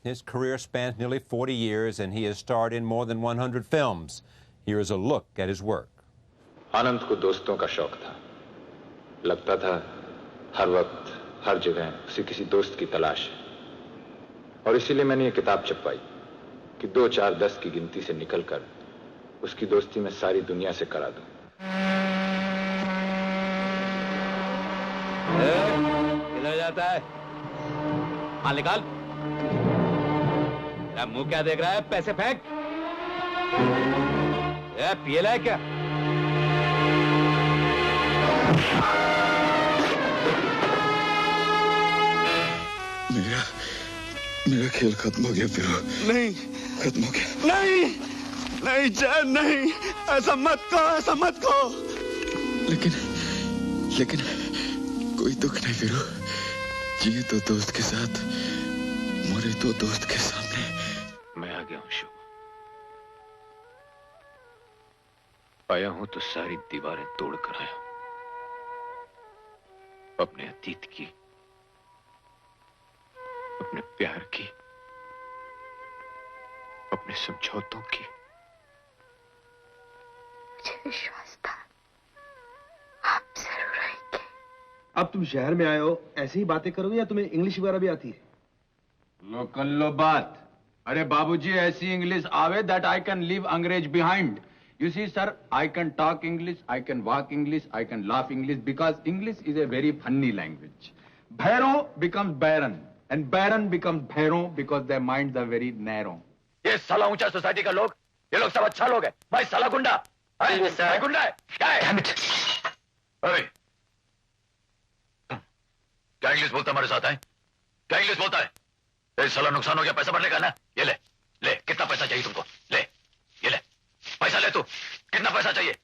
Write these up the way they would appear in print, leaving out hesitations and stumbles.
His career spans nearly 40 years, and he has starred in more than 100 films. Here is a look at his work. आनंद को दोस्तों का शौक था। लगता था हर वक्त, हर जगह उसे किसी दोस्त की तलाश है। और इसीलिए मैंने ये किताब छपवाई कि 2, 4, 10 की गिनती से निकलकर उसकी दोस्ती मैं सारी दुनिया से करा दूं। किधर जाता है? माल निकाल। तेरा मुंह क्या देख रहा है? पैसे फेंक। पिए लाए क्या? मेरा खेल खत्म हो गया फिरो। नहीं, खत्म हो गया। नहीं, नहीं जैन, नहीं, ऐसा मत कहो, ऐसा मत कहो। लेकिन कोई दुख नहीं फिरो। जिए तो दोस्त के साथ, मरे तो दोस्त के सामने। मैं आ गया हूं शुभ। आया हूं तो सारी दीवारें तोड़ कर आया हूं। अपने अतीत की, अपने प्यार की, अपने समझौतों की। मुझे विश्वास था आप जरूर आएंगे। अब तुम शहर में आए हो, ऐसी ही बातें करोगे या तुम्हें इंग्लिश वगैरह भी आती है? लो कर लो बात। अरे बाबूजी, ऐसी इंग्लिश आवे that I can leave अंग्रेज behind. You see, sir, I can talk English, I can walk English, I can laugh English because English is a very funny language. Bhairo becomes baron and baron becomes bhairo because their minds are very narrow. ये साला ऊंचा society का लोग, ये लोग सब अच्छा लोग है। भाई साला गुंडा, भाई गुंडा है। क्या है? अरे, क्या इंग्लिश बोलता हमारे साथ है? क्या इंग्लिश बोलता है? ये साला नुकसान हो गया, पैसा भरने का ना? ये ले, ले, कितना पैसा चाहिए तुमको? ले, ये ले, पैसा ले तू। कितना पैसा चाहिए?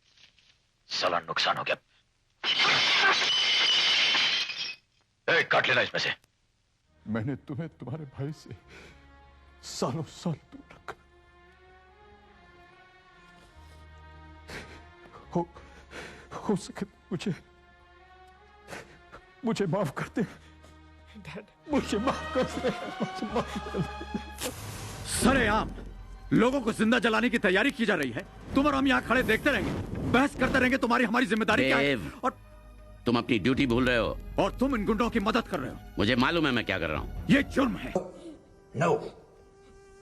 साला नुकसान हो गया। काट लेना इसमें से। मैंने तुम्हें तुम्हारे भाई से सालों साल दूर रखा। हो सके मुझे माफ कर दे। मुझे माफ कर दे। सरेआम लोगों को जिंदा जलाने की तैयारी की जा रही है। तुम और हम यहाँ खड़े देखते रहेंगे, बहस करते रहेंगे। तुम्हारी हमारी जिम्मेदारी क्या है? और तुम अपनी ड्यूटी भूल रहे हो और तुम इन गुंडों की मदद कर रहे हो। मुझे मालूम है मैं क्या कर रहा हूँ। ये जुर्म है। No,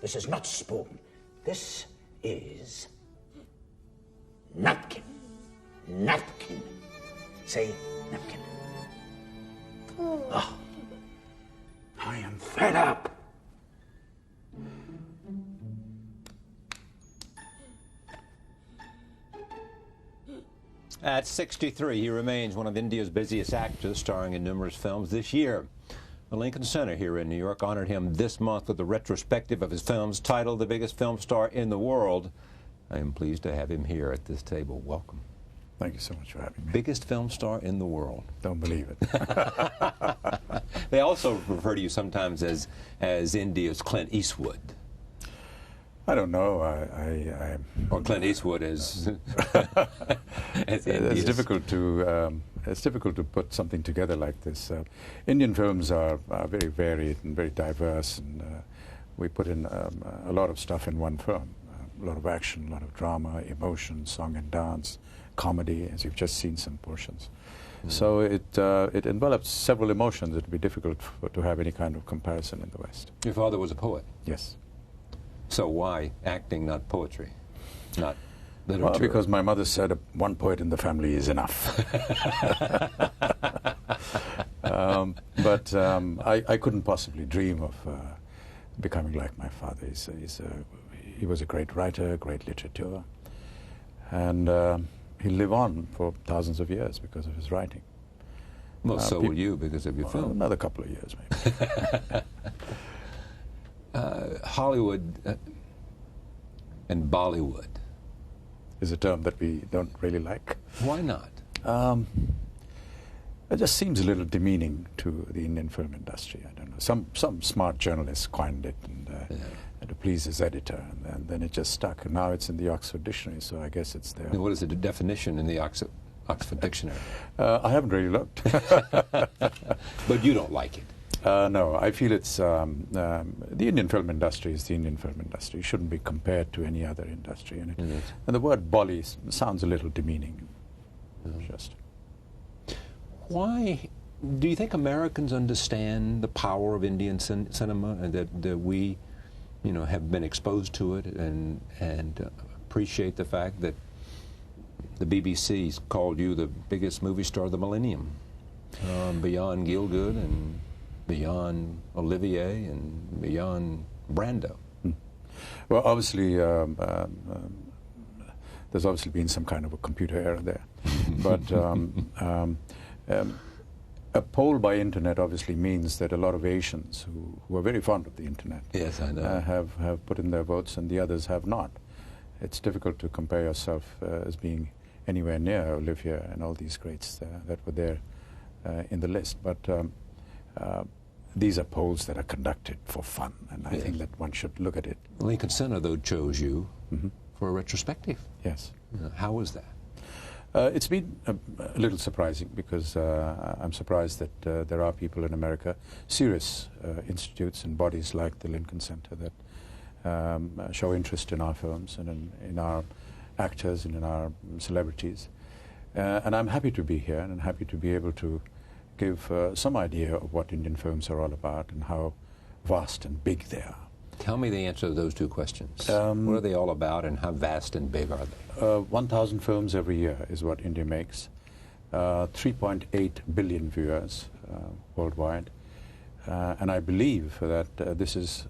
this is not spoon. This is napkin. Napkin. Say napkin. Oh, I am fed up. At 63, he remains one of India's busiest actors, starring in numerous films. This year, the Lincoln Center here in New York honored him this month with a retrospective of his films titled The Biggest Film Star in the World. I am pleased to have him here at this table. Welcome. Thank you so much for having me. Biggest film star in the world. Don't believe it. They also refer to you sometimes as India's Clint Eastwood. I don't know. Or Clint Eastwood is. It's difficult to put something together like this. Indian films are very varied and very diverse, and we put in a lot of stuff in one film. A lot of action, a lot of drama, emotion, song and dance, comedy, as you've just seen some portions. So it envelops several emotions. It would be difficult to have any kind of comparison in the West. Your father was a poet. Yes. So why acting, not poetry, not literature? Well, because my mother said one poet in the family is enough. I couldn't possibly dream of becoming like my father. He was a great writer, great literature, and he'll live on for thousands of years because of his writing. Well, so will you because of your film. Another couple of years, maybe. Hollywood and Bollywood is a term that we don't really like. Why not? It just seems a little demeaning to the Indian film industry. I don't know. Some smart journalist coined it and to please his editor, and then it just stuck. And now it's in the Oxford Dictionary, so I guess it's there. And what is the definition in the Oxford Dictionary? I haven't really looked. But you don't like it? No, I feel it's the Indian film industry is the Indian film industry. It shouldn't be compared to any other industry. And the word Bolly sounds a little demeaning. Just. Why do you think Americans understand the power of Indian cinema, and that we, have been exposed to it and appreciate the fact that the BBC's called you the biggest movie star of the millennium, beyond Gielgud and beyond Olivier and beyond Brando? Well, obviously, there's obviously been some kind of a computer error there. But a poll by internet obviously means that a lot of Asians who are very fond of the internet yes, I know. Have put in their votes and the others have not. It's difficult to compare yourself as being anywhere near Olivier and all these greats that were there in the list. But these are polls that are conducted for fun, and I think that one should look at it. Lincoln Center, though, chose you for a retrospective. Yes. How was that? It's been a little surprising, because I'm surprised that there are people in America, serious institutes and bodies like the Lincoln Center, that show interest in our films and in our actors and in our celebrities. And I'm happy to be here, and I'm happy to be able to give some idea of what Indian films are all about and how vast and big they are. Tell me the answer to those two questions. What are they all about, and how vast and big are they? 1,000 films every year is what India makes. 3.8 billion viewers worldwide. And I believe that this is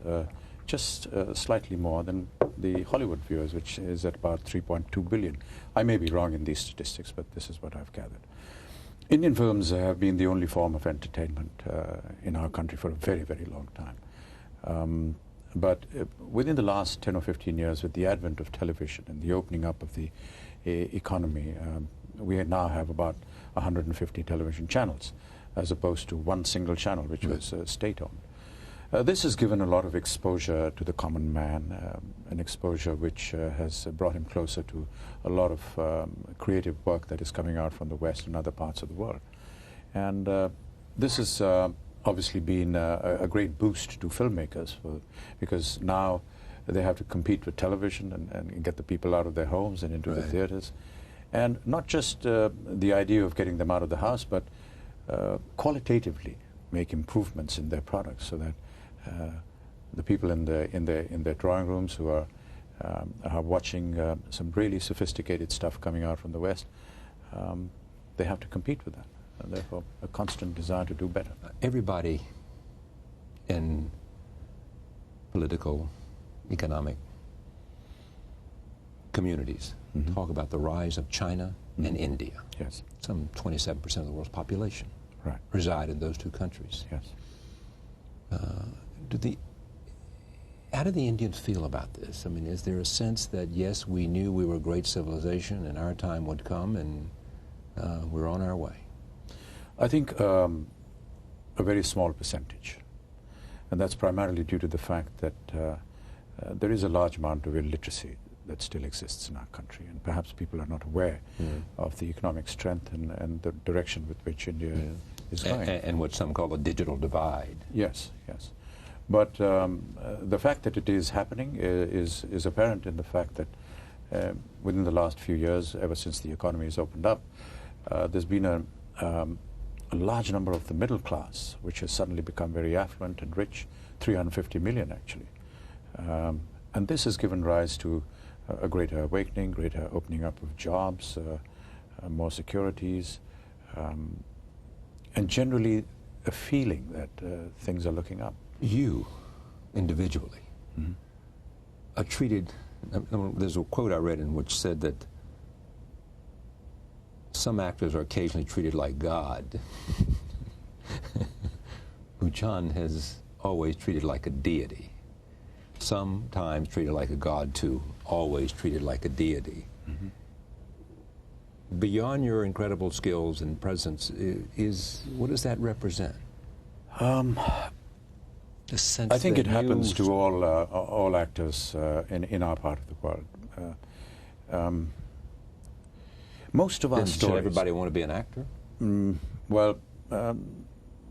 just slightly more than the Hollywood viewers, which is at about 3.2 billion. I may be wrong in these statistics, but this is what I've gathered. Indian films have been the only form of entertainment in our country for a very, very long time. But within the last 10 or 15 years, with the advent of television and the opening up of the economy, we now have about 150 television channels, as opposed to one single channel, which was state-owned. This has given a lot of exposure to the common man, an exposure which has brought him closer to a lot of creative work that is coming out from the West and other parts of the world. And this has obviously been a great boost to filmmakers, because now they have to compete with television and get the people out of their homes and into the theaters. And not just the idea of getting them out of the house, but qualitatively make improvements in their products, so that the people in their drawing rooms who are watching some really sophisticated stuff coming out from the West, they have to compete with that. And therefore, a constant desire to do better. Everybody in political, economic communities talk about the rise of China and India. Yes. Some 27% of the world's population reside in those two countries. Yes. How do the Indians feel about this? I mean, is there a sense that, yes, we knew we were a great civilization and our time would come, and we're on our way? I think a very small percentage, and that's primarily due to the fact that there is a large amount of illiteracy that still exists in our country, and perhaps people are not aware of the economic strength and the direction with which India is going. And what some call a digital divide. Yes, yes. But the fact that it is happening is apparent in the fact that within the last few years, ever since the economy has opened up, there's been a large number of the middle class, which has suddenly become very affluent and rich, 350 million actually. And this has given rise to a greater awakening, greater opening up of jobs, more securities, and generally a feeling that things are looking up. You, individually, are treated, there's a quote I read in which said that some actors are occasionally treated like God. Bachchan has always treated like a deity. Sometimes treated like a god too, always treated like a deity. Beyond your incredible skills and presence, what does that represent? The sense I think that it happens to all actors in our part of the world. Most of our stories. Should everybody want to be an actor? Well,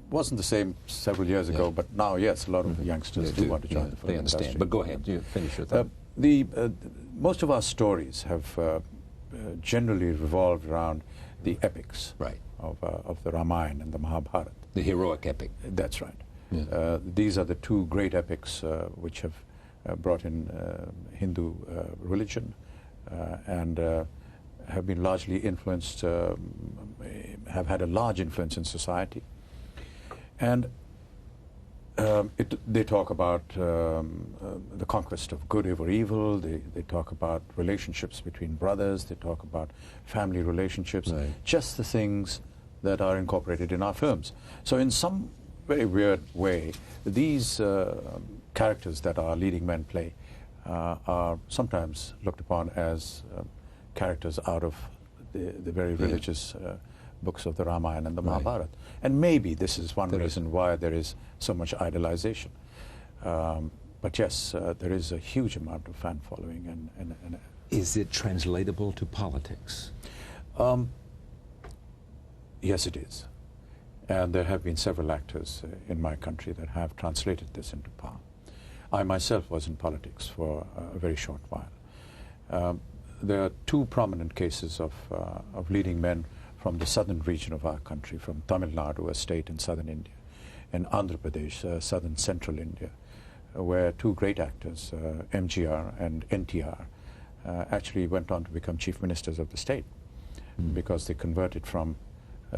wasn't the same several years ago, but now, yes, a lot of youngsters do want to join the film They understand. industry. But go ahead, you finish your thought. Most of our stories have generally revolved around the epics of the Ramayana and the Mahabharata. The heroic epic. That's right. Yeah. These are the two great epics which have brought in Hindu religion and have been largely influenced, have had a large influence in society. And they talk about the conquest of good over evil, they talk about relationships between brothers, they talk about family relationships, just the things that are incorporated in our films. So in some very weird way, these characters that our leading men play are sometimes looked upon as characters out of the very religious books of the Ramayana and the Mahabharata. And maybe this is one reason why there is so much idolization. But yes, there is a huge amount of fan following. And is it translatable to politics? Yes, it is. And there have been several actors in my country that have translated this into power. I myself was in politics for a very short while. There are two prominent cases of leading men from the southern region of our country, from Tamil Nadu, a state in southern India, and Andhra Pradesh, southern central India, where two great actors, MGR and NTR, actually went on to become chief ministers of the state because they converted from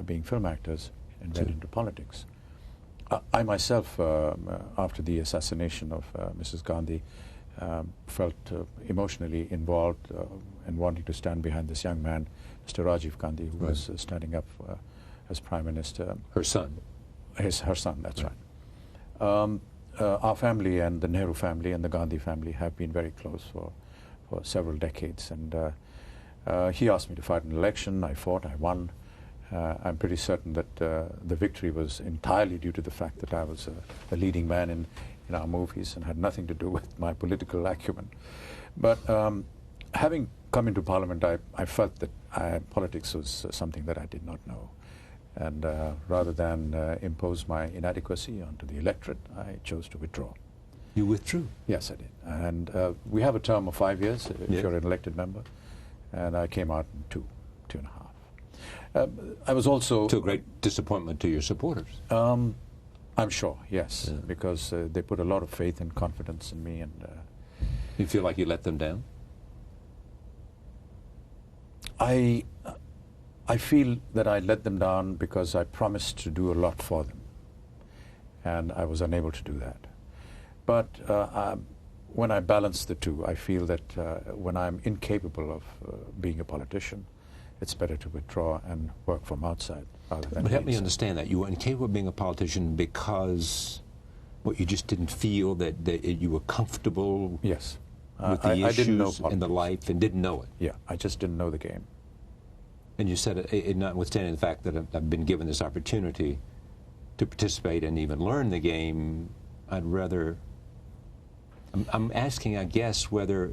being film actors and went into politics. I myself, after the assassination of Mrs. Gandhi, felt emotionally involved and wanting to stand behind this young man, Mr. Rajiv Gandhi, who was standing up as Prime Minister. Her son. Her son, that's right. Our family and the Nehru family and the Gandhi family have been very close for several decades. And he asked me to fight an election. I fought, I won. I'm pretty certain that the victory was entirely due to the fact that I was a leading man in our movies and had nothing to do with my political acumen. But having come into Parliament, I felt that politics was something that I did not know. And rather than impose my inadequacy onto the electorate, I chose to withdraw. You withdrew? Yes, I did. And we have a term of 5 years if you're an elected member. And I came out in 2.5. I was also... To a great disappointment to your supporters. I'm sure, yes, because they put a lot of faith and confidence in me. And you feel like you let them down? I feel that I let them down because I promised to do a lot for them, and I was unable to do that. But when I balance the two, I feel that when I'm incapable of being a politician, it's better to withdraw and work from outside rather than... But help me understand that. You were incapable of being a politician because you just didn't feel that you were comfortable with the I didn't know issues in the life and didn't know it. Yeah, I just didn't know the game. And you said, notwithstanding the fact that I've been given this opportunity to participate and even learn the game, I'd rather... I'm asking, I guess, whether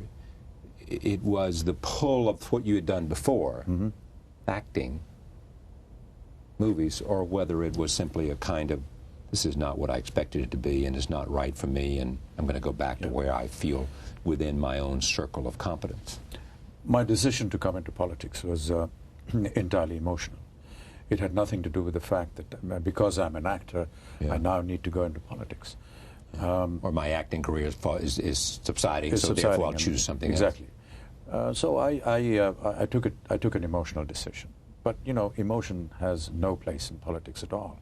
it was the pull of what you had done before, acting, movies, or whether it was simply a kind of, this is not what I expected it to be and it's not right for me, and I'm going to go back to where I feel within my own circle of competence. My decision to come into politics was entirely emotional. It had nothing to do with the fact that because I'm an actor, I now need to go into politics. Or my acting career is subsiding, so therefore I'll choose something else. Exactly. So I took an emotional decision. But, you know, emotion has no place in politics at all.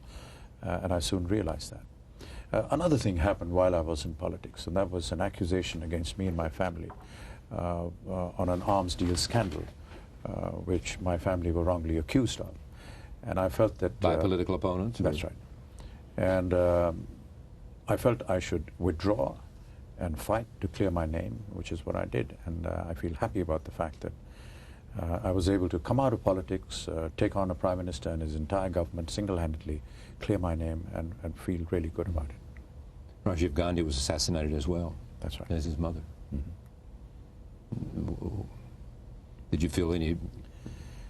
And I soon realized that. Another thing happened while I was in politics, and that was an accusation against me and my family on an arms deal scandal, which my family were wrongly accused of. And I felt that... By political opponents? That's right. And I felt I should withdraw and fight to clear my name, which is what I did. And I feel happy about the fact that I was able to come out of politics, take on a prime minister and his entire government single-handedly, clear my name, and feel really good about it. Rajiv Gandhi was assassinated as well. That's right. As his mother. Did you feel any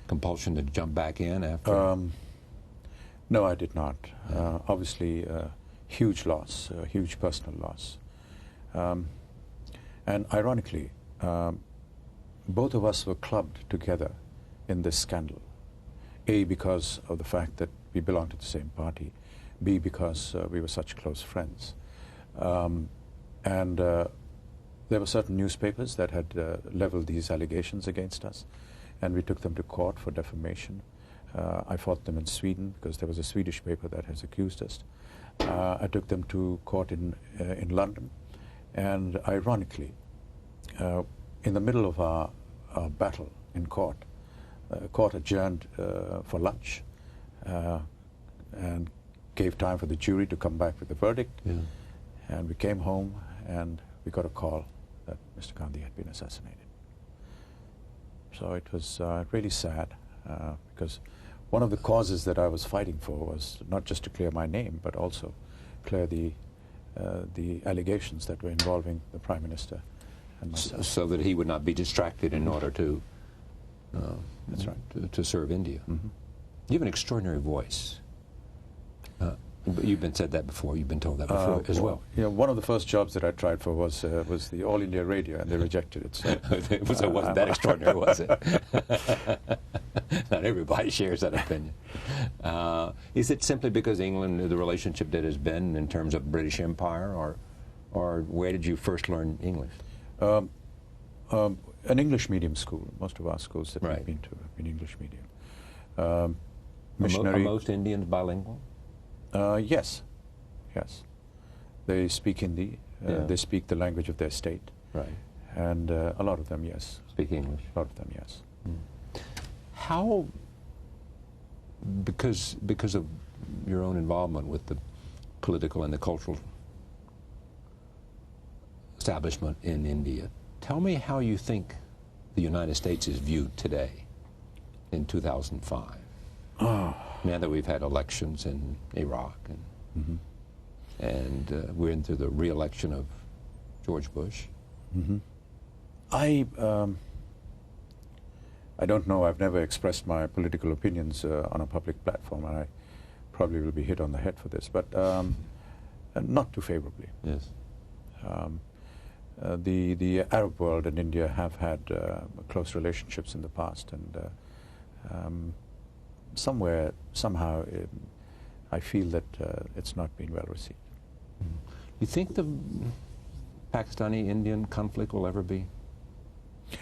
compulsion to jump back in after? No, I did not. Obviously, huge loss, huge personal loss. And ironically, both of us were clubbed together in this scandal. A, because of the fact that we belonged to the same party. B, because we were such close friends. And there were certain newspapers that had leveled these allegations against us, and we took them to court for defamation. I fought them in Sweden because there was a Swedish paper that has accused us. I took them to court in London, and ironically, in the middle of our battle in court, court adjourned for lunch and gave time for the jury to come back with the verdict. Yeah. And we came home and we got a call that Mr. Gandhi had been assassinated. So it was really sad because one of the causes that I was fighting for was not just to clear my name, but also clear the allegations that were involving the Prime Minister and myself. So that he would not be distracted in order to that's right. to serve India. Mm-hmm. You have an extraordinary voice. You've been said that before. You've been told that before as well. You know, one of the first jobs that I tried for was the All India Radio, and they rejected it. So it wasn't that extraordinary, was it? Not everybody shares that opinion. Is it simply because England, the relationship that has been in terms of British Empire, or where did you first learn English? An English medium school. Most of our schools that we've been to have been English medium. Missionary. Are most Indians bilingual? Yes, yes. They speak Hindi. They speak the language of their state. Right. And a lot of them, yes. Speak English. A lot of them, yes. Mm. How, because of your own involvement with the political and the cultural establishment in India, tell me how you think the United States is viewed today, in 2005. Oh. Now that we've had elections in Iraq, and we're into the re-election of George Bush. Mm-hmm. I don't know. I've never expressed my political opinions on a public platform, and I probably will be hit on the head for this, but not too favorably. Yes. The Arab world and India have had close relationships in the past, and somehow, I feel that it's not been well received. You think the Pakistani-Indian conflict will ever be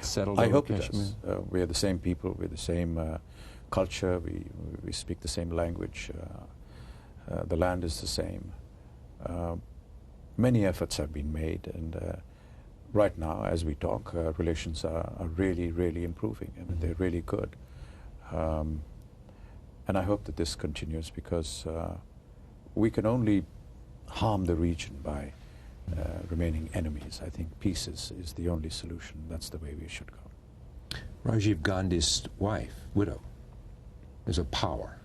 settled? I hope it does. We're the same people. We're the same culture. We speak the same language. The land is the same. Many efforts have been made, and right now, as we talk, relations are really, really improving, and they're really good. And I hope that this continues, because we can only harm the region by remaining enemies. I think peace is the only solution. That's the way we should go. Rajiv Gandhi's wife, widow, is a power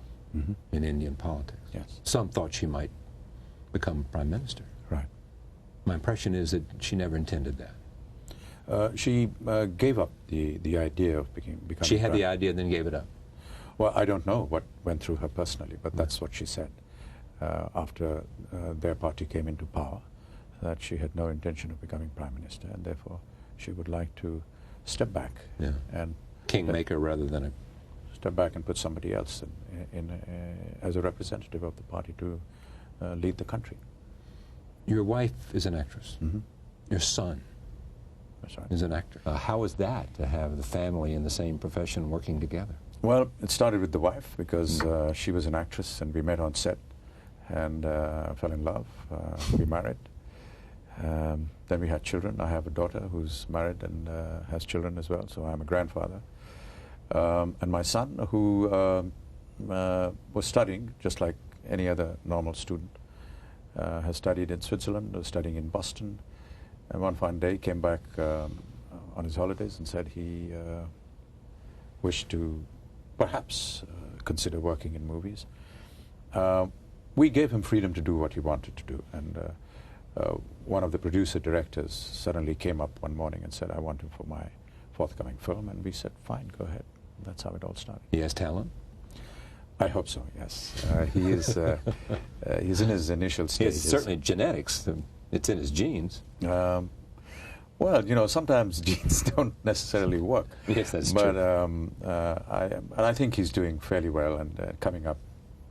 in Indian politics. Yes. Some thought she might become Prime Minister. Right. My impression is that she never intended that. She gave up the idea of becoming She had Prime. the idea, then gave it up. Well, I don't know what went through her personally, but that's what she said after their party came into power, that she had no intention of becoming Prime Minister, and therefore she would like to step back and kingmaker rather than a step back and put somebody else as a representative of the party to lead the country. Your wife is an actress. Your son is an actor. How is that, to have the family in the same profession working together? Well, it started with the wife, because she was an actress, and we met on set and fell in love. We married. Then we had children. I have a daughter who's married and has children as well, so I'm a grandfather. And my son, who was studying just like any other normal student, has studied in Switzerland, was studying in Boston, and one fine day came back on his holidays and said he wished to perhaps consider working in movies. We gave him freedom to do what he wanted to do, and one of the producer-directors suddenly came up one morning and said, I want him for my forthcoming film, and we said, fine, go ahead. That's how it all started. He has talent? I hope so, yes. He's in his initial stages. It's certainly genetics. It's in his genes. Well, you know, sometimes genes don't necessarily work. Yes, that's but, true. I think he's doing fairly well and coming up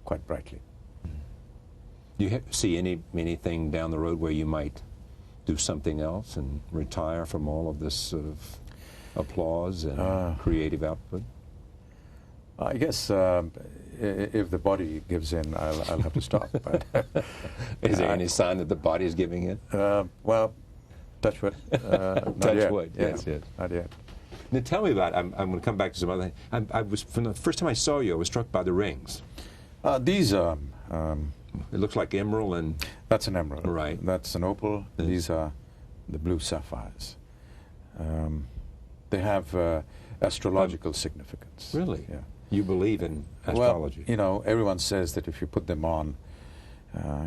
quite brightly. Do you see anything down the road where you might do something else and retire from all of this sort of applause and creative output? I guess if the body gives in, I'll have to stop. But, is there any sign that the body is giving in? Well, touch wood. Touch wood, yes, yeah, yes. Not yet. Now tell me about, I'm going to come back to some other things. I was, from the first time I saw you, I was struck by the rings. These are... it looks like emerald and... That's an emerald. Right. That's an opal. Yes. These are the blue sapphires. They have astrological significance. Really? Yeah. You believe in astrology? Well, you know, everyone says that if you put them on,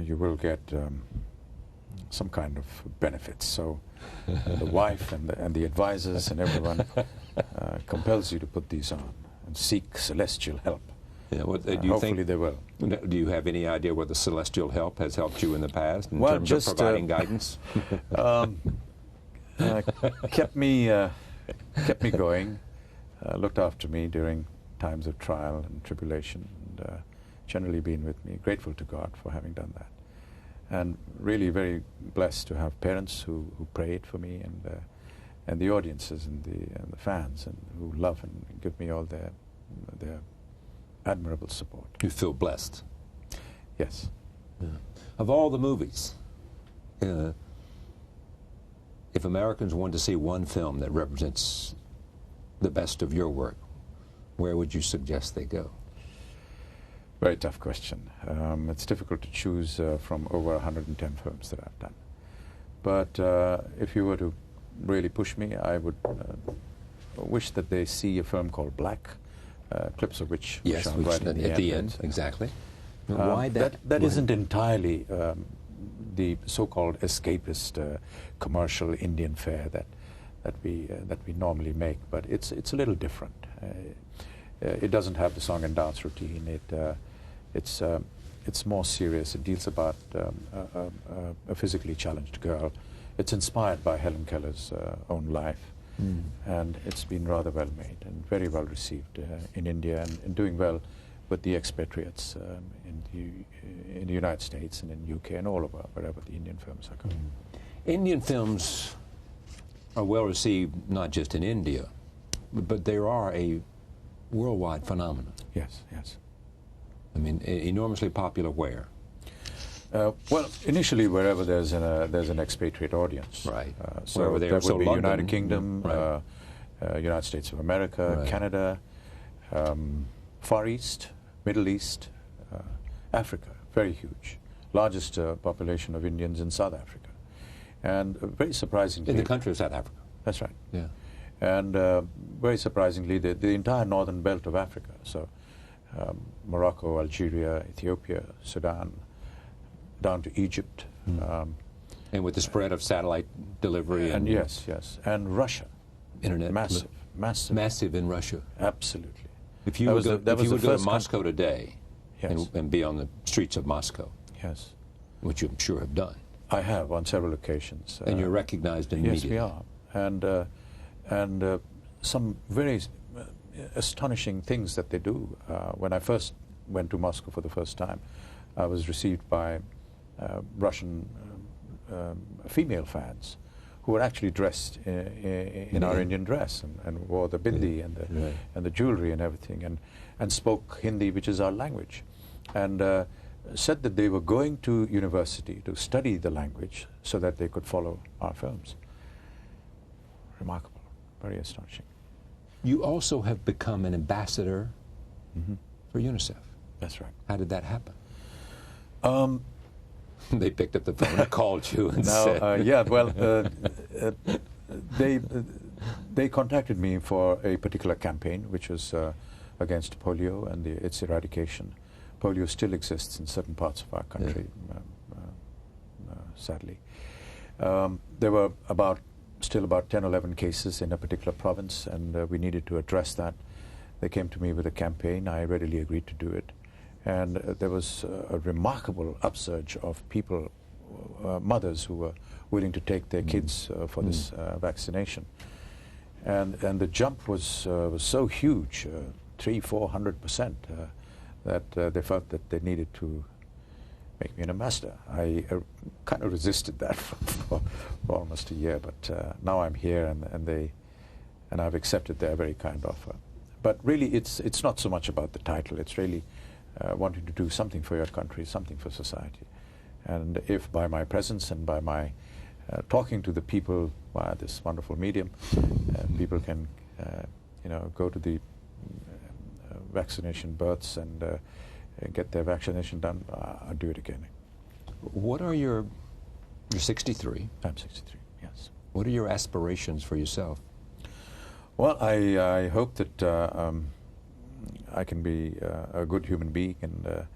you will get some kind of benefits. So the wife and the advisors and everyone compels you to put these on and seek celestial help. Yeah, do you hopefully they will. Do you have any idea whether celestial help has helped you in the past in terms just, of providing guidance? Kept me going, looked after me during times of trial and tribulation, and generally been with me. Grateful to God for having done that, and really very blessed to have parents who prayed for me, and the audiences and the fans, and who love and give me all their admirable support. You feel blessed? Yes. Yeah. Of all the movies, if Americans wanted to see one film that represents the best of your work, where would you suggest they go? Very tough question. It's difficult to choose from over 110 films that I've done. But if you were to really push me, I would wish that they see a film called Black, clips of which yes, are right at the end. Exactly. Why that? That isn't entirely the so-called escapist commercial Indian fare that we normally make, but it's a little different. It doesn't have the song and dance routine. It's more serious. It deals about a physically challenged girl. It's inspired by Helen Keller's own life, and it's been rather well made and very well received in India, and doing well with the expatriates in the United States and in UK and all over wherever the Indian films are going. Indian films are well received not just in India, but they are a worldwide phenomenon. Yes, yes. I mean, enormously popular where? Well, initially wherever there's an expatriate audience. Right. So that would be London, United Kingdom, right. United States of America, right. Canada, Far East, Middle East, Africa, very huge. Largest population of Indians in South Africa. And very surprisingly... In the country of South Africa. That's right. Yeah. And very surprisingly, the entire northern belt of Africa, so Morocco, Algeria, Ethiopia, Sudan, down to Egypt. And with the spread of satellite delivery. And yes, yes. And Russia. Internet. Massive, massive. Massive in Russia. Absolutely. If you would go to Moscow today, yes. and be on the streets of Moscow, yes, which you I'm sure have done. I have on several occasions. And you're recognized immediately. Yes, we are. And some very astonishing things that they do. When I first went to Moscow for the first time, I was received by Russian female fans who were actually dressed in our Indian dress and wore the bindi and the jewelry and everything, and spoke Hindi, which is our language, and said that they were going to university to study the language so that they could follow our films. Remarkable, very astonishing. You also have become an ambassador for UNICEF. That's right. How did that happen? They picked up the phone and called you and said... yeah, well, they contacted me for a particular campaign, which was against polio and its eradication. Polio still exists in certain parts of our country, sadly. There were still about 10 or 11 cases in a particular province, and we needed to address that. They came to me with a campaign. I readily agreed to do it. And there was a remarkable upsurge of people, mothers who were willing to take their kids for this vaccination. And the jump was so huge, 300–400%, that they felt that they needed to make me an ambassador. I kind of resisted that for almost a year, but now I'm here, and I've accepted their very kind offer. But really, it's not so much about the title. It's really wanting to do something for your country, something for society. And if by my presence and by my talking to the people via this wonderful medium, people can, go to the vaccination births and get their vaccination done, I'll do it again. What are you're 63? I'm 63, yes. What are your aspirations for yourself? Well, I hope that I can be a good human being and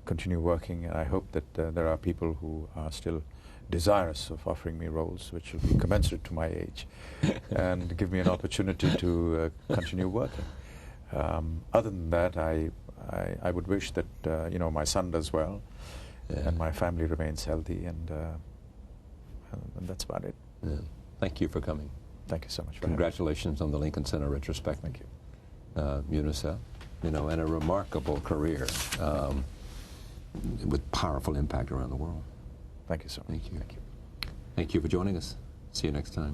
continue working. And I hope that there are people who are still desirous of offering me roles which will be commensurate to my age and give me an opportunity to continue working. Other than that, I would wish that my son does well, and my family remains healthy, and that's about it. Yeah. Thank you for coming. Thank you so much. Congratulations on the Lincoln Center retrospective. Thank you. UNICEF, and a remarkable career with powerful impact around the world. Thank you so much. Thank you. Thank you. Thank you for joining us. See you next time.